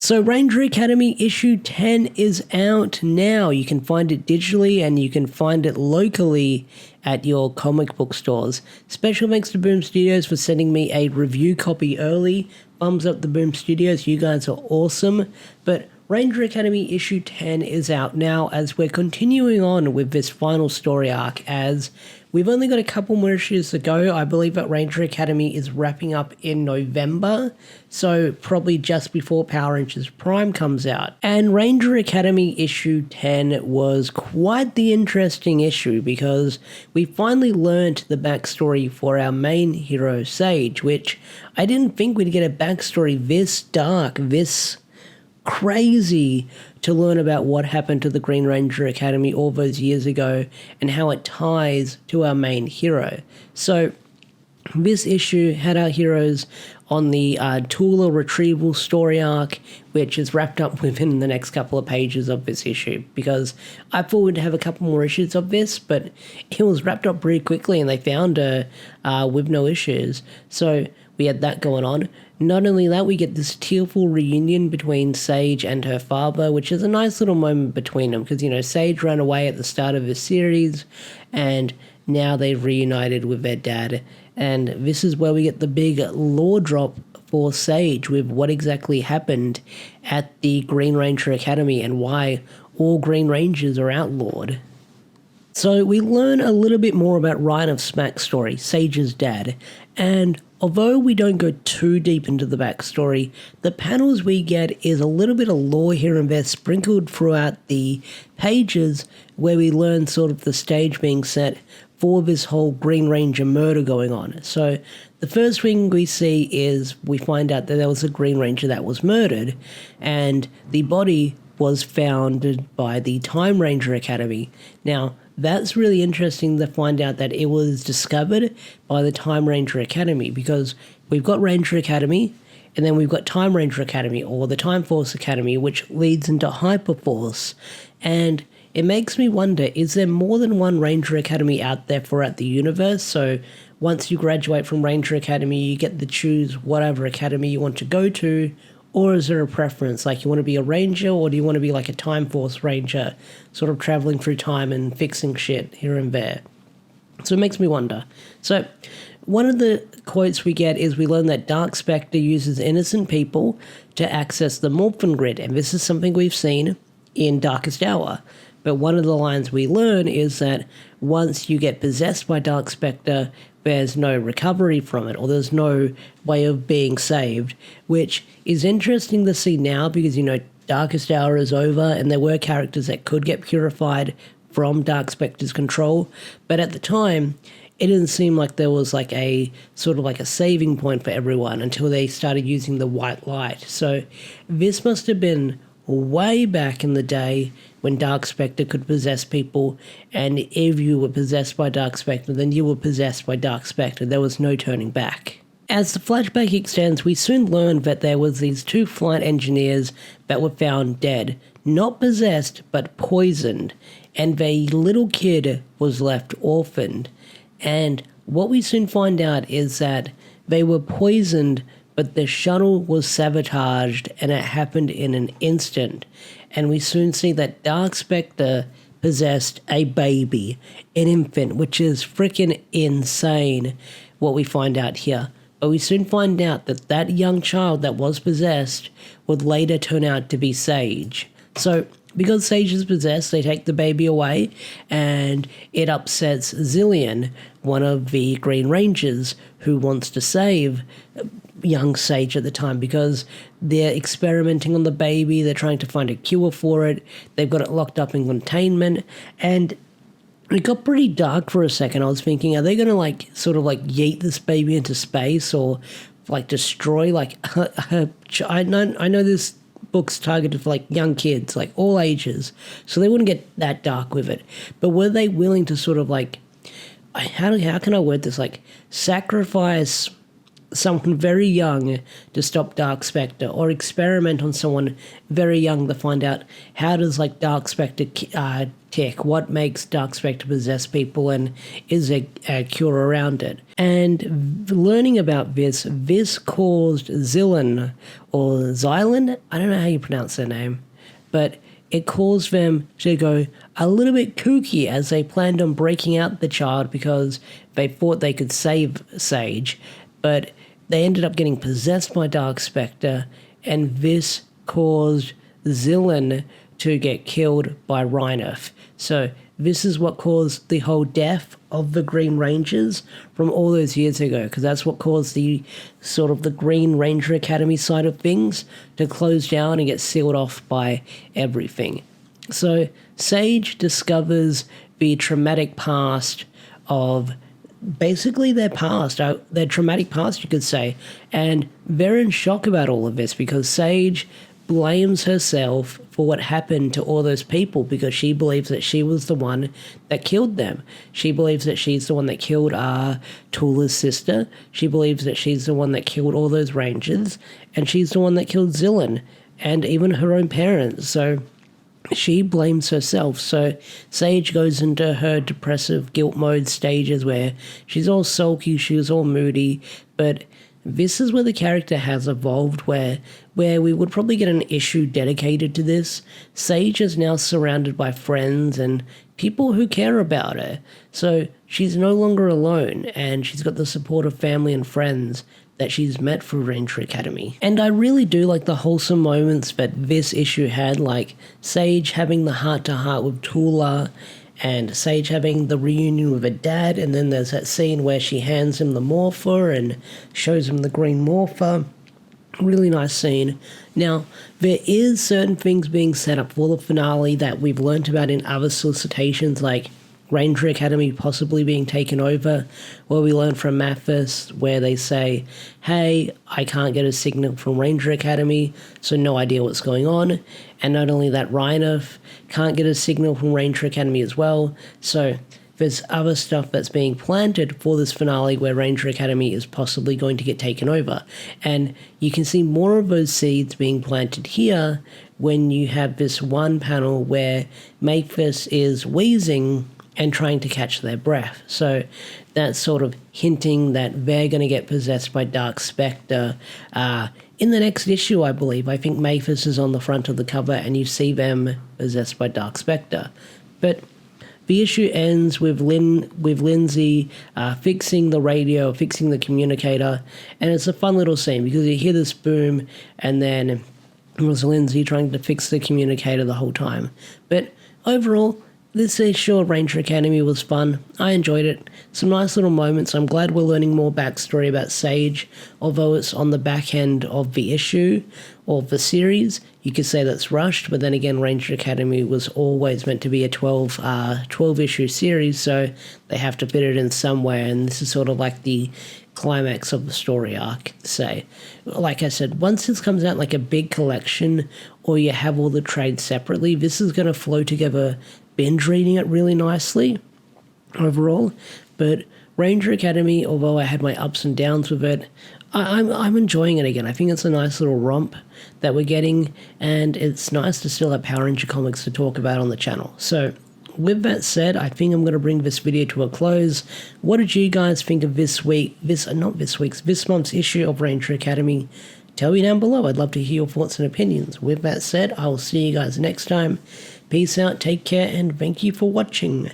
So Ranger Academy issue 10 is out now. You can find it digitally and you can find it locally at your comic book stores. Special thanks to Boom Studios for sending me a review copy early. Thumbs up the Boom Studios, you guys are awesome. But Ranger Academy issue 10 is out now as we're continuing on with this final story arc, as we've only got a couple more issues to go. I believe that Ranger Academy is wrapping up in November, so probably just before Power Rangers Prime comes out. And Ranger Academy issue 10 was quite the interesting issue because we finally learnt the backstory for our main hero Sage, which I didn't think we'd get a backstory this dark, this crazy, to learn about what happened to the Green Ranger Academy all those years ago and how it ties to our main hero. So this issue had our heroes on the Tula retrieval story arc, which is wrapped up within the next couple of pages of this issue, because I thought we'd have a couple more issues of this, but it was wrapped up pretty quickly and they found her with no issues. So we had that going on. Not only that, we get this tearful reunion between Sage and her father, which is a nice little moment between them, because, you know, Sage ran away at the start of the series, and now they've reunited with their dad. And this is where we get the big lore drop for Sage with what exactly happened at the Green Ranger Academy and why all Green Rangers are outlawed. So we learn a little bit more about Ryan of Smack's story, Sage's dad, and although we don't go too deep into the backstory, the panels we get is a little bit of lore here and there sprinkled throughout the pages where we learn sort of the stage being set for this whole Green Ranger murder going on. So the first thing we see is we find out that there was a Green Ranger that was murdered, and the body was founded by the Time Ranger Academy. Now, that's really interesting to find out that it was discovered by the Time Ranger Academy, because we've got Ranger Academy, and then we've got Time Ranger Academy, or the Time Force Academy, which leads into Hyperforce. And it makes me wonder, is there more than one Ranger Academy out there throughout the universe? So once you graduate from Ranger Academy, you get to choose whatever academy you want to go to, or is there a preference? Like, you want to be a ranger, or do you want to be like a Time Force Ranger, sort of traveling through time and fixing shit here and there? So it makes me wonder. So one of the quotes we get is we learn that Dark Spectre uses innocent people to access the Morphin Grid, and this is something we've seen in Darkest Hour. But one of the lines we learn is that once you get possessed by Dark Spectre, there's no recovery from it, or there's no way of being saved, which is interesting to see now because, you know, Darkest Hour is over and there were characters that could get purified from Dark Spectre's control, but at the time, it didn't seem like there was like a sort of like a saving point for everyone until they started using the white light. So this must have been way back in the day when Dark Spectre could possess people, and if you were possessed by Dark Spectre, then you were possessed by Dark Spectre. There was no turning back. As the flashback extends, we soon learned that there was these two flight engineers that were found dead, not possessed, but poisoned, and their little kid was left orphaned. And what we soon find out is that they were poisoned, but the shuttle was sabotaged, and it happened in an instant. And we soon see that Dark Spectre possessed a baby, an infant, which is freaking insane, what we find out here. But we soon find out that that young child that was possessed would later turn out to be Sage. So because Sage is possessed, they take the baby away, and it upsets Zillion, one of the Green Rangers, who wants to save young Sage at the time, because they're experimenting on the baby, they're trying to find a cure for it, they've got it locked up in containment, and it got pretty dark for a second. I was thinking, are they going to like sort of like yeet this baby into space, or like destroy like I know this book's targeted for like young kids, like all ages, so they wouldn't get that dark with it, but were they willing to sort of like, how can I word this, like sacrifice someone very young to stop Dark Spectre, or experiment on someone very young to find out how does like Dark Spectre tick, what makes Dark Spectre possess people, and is a cure around it. And learning about this caused Zillan, or Xylan, I don't know how you pronounce their name, but it caused them to go a little bit kooky as they planned on breaking out the child because they thought they could save Sage, but they ended up getting possessed by Dark Spectre, and this caused Zillan to get killed by Rhinoff. So this is what caused the whole death of the Green Rangers from all those years ago, because that's what caused the sort of the Green Ranger Academy side of things to close down and get sealed off by everything. So Sage discovers the traumatic past of basically their past, their traumatic past, you could say, and they're in shock about all of this because Sage blames herself for what happened to all those people because she believes that she was the one that killed them. She believes that she's the one that killed Tula's sister. She believes that she's the one that killed all those Rangers, and she's the one that killed Zillan and even her own parents. So she blames herself. So Sage goes into her depressive guilt mode stages where she's all sulky, she's all moody, but this is where the character has evolved, where we would probably get an issue dedicated to this. Sage is now surrounded by friends and people who care about her. So she's no longer alone, and she's got the support of family and friends that she's met through Ranger Academy. And I really do like the wholesome moments that this issue had, like Sage having the heart-to-heart with Tula, and Sage having the reunion with her dad, and then there's that scene where she hands him the morpher and shows him the green morpher. Really nice scene. Now, there is certain things being set up for the finale that we've learnt about in other solicitations, like Ranger Academy possibly being taken over, where we learn from Mathis where they say, hey, I can't get a signal from Ranger Academy, so no idea what's going on. And not only that, Rhinoff can't get a signal from Ranger Academy as well, so there's other stuff that's being planted for this finale where Ranger Academy is possibly going to get taken over. And you can see more of those seeds being planted here when you have this one panel where Mathis is wheezing and trying to catch their breath. So that's sort of hinting that they're going to get possessed by Dark Spectre in the next issue, I believe. I think Mathis is on the front of the cover and you see them possessed by Dark Spectre. But the issue ends with Lindsay fixing the radio, fixing the communicator, and it's a fun little scene because you hear this boom and then it was Lindsay trying to fix the communicator the whole time. But overall, this issue of Ranger Academy was fun. I enjoyed it. Some nice little moments. I'm glad we're learning more backstory about Sage, although it's on the back end of the issue or the series. You could say that's rushed, but then again, Ranger Academy was always meant to be a 12-issue series, so they have to fit it in somewhere, and this is sort of like the climax of the story arc, say. Like I said, once this comes out like a big collection, or you have all the trades separately, this is going to flow together, binge reading it really nicely overall. But Ranger Academy, although I had my ups and downs with it, I'm enjoying it again. I think it's a nice little romp that we're getting, and it's nice to still have Power Ranger comics to talk about on the channel. So with that said, I think I'm going to bring this video to a close. What did you guys think of this month's issue of Ranger Academy? Tell me down below. I'd love to hear your thoughts and opinions. With that said, I will see you guys next time. Peace out, take care, and thank you for watching.